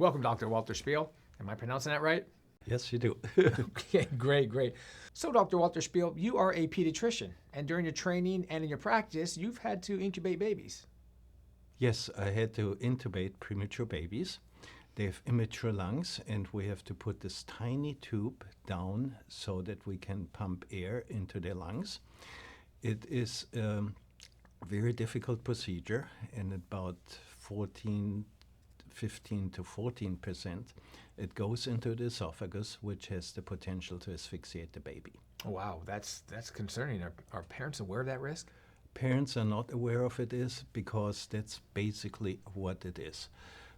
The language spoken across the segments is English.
Welcome, Dr. Walter Spiel. Am I pronouncing that right? Yes, you do. Okay, great. So, Dr. Walter Spiel, you are a pediatrician, and during your training and in your practice, you've had to incubate babies. Yes, I had to intubate premature babies. They have immature lungs, and we have to put this tiny tube down so that we can pump air into their lungs. It is a very difficult procedure, and about 15 to 14%, it goes into the esophagus, which has the potential to asphyxiate the baby. Wow, that's concerning. Are parents aware of that risk? Parents are not aware of it because that's basically what it is.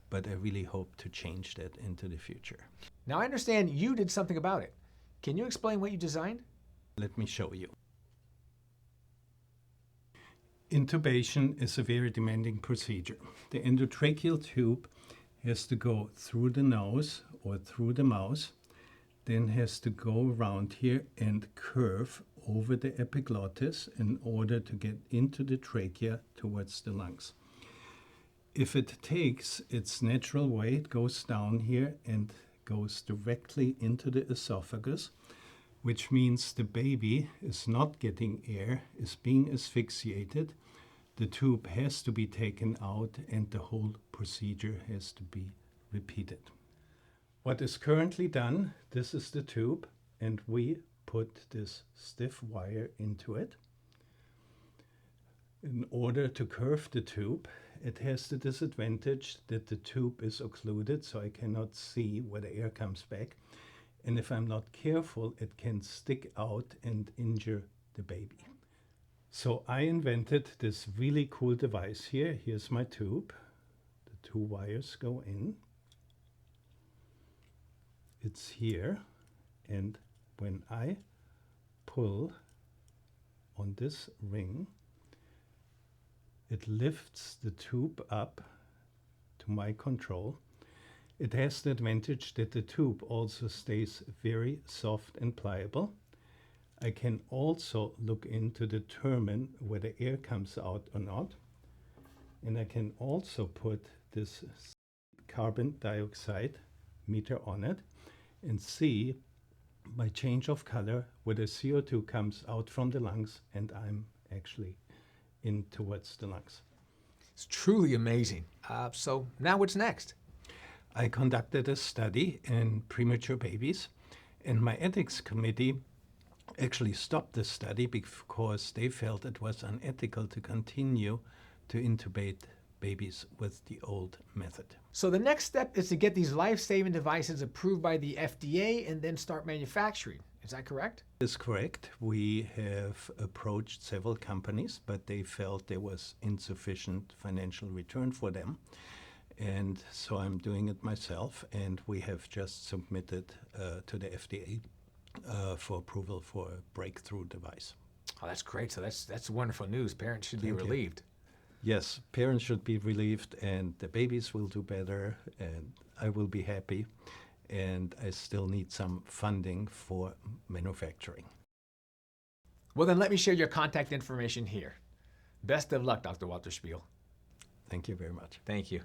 But I really hope to change that into the future. Now, I understand you did something about it. Can you explain what you designed? Let me show you. Intubation is a very demanding procedure. The endotracheal tube has to go through the nose or through the mouth, then has to go around here and curve over the epiglottis in order to get into the trachea towards the lungs. If it takes its natural way, it goes down here and goes directly into the esophagus, which means the baby is not getting air, is being asphyxiated. The tube has to be taken out and the whole procedure has to be repeated. What is currently done, this is the tube, and we put this stiff wire into it. In order to curve the tube, it has the disadvantage that the tube is occluded, so I cannot see where the air comes back. And if I'm not careful, it can stick out and injure the baby. So I invented this really cool device here. Here's my tube. The two wires go in. It's here. And when I pull on this ring, it lifts the tube up to my control. It has the advantage that the tube also stays very soft and pliable. I can also look in to determine whether air comes out or not. And I can also put this carbon dioxide meter on it and see by change of color whether CO2 comes out from the lungs and I'm actually in towards the lungs. It's truly amazing. So now what's next? I conducted a study in premature babies, and my ethics committee actually stopped the study because they felt it was unethical to continue to intubate babies with the old method. So the next step is to get these life-saving devices approved by the FDA and then start manufacturing. Is that correct? That's correct. We have approached several companies, but they felt there was insufficient financial return for them. And so I'm doing it myself, and we have just submitted to the FDA for approval for a breakthrough device. Oh, that's great. So that's wonderful news. Parents should be Thank you. relieved. Yes, parents should be relieved, and the babies will do better, and I will be happy. And I still need some funding for manufacturing. Well, then let me share your contact information here. Best of luck, Dr. Walter Spiel. Thank you very much. Thank you.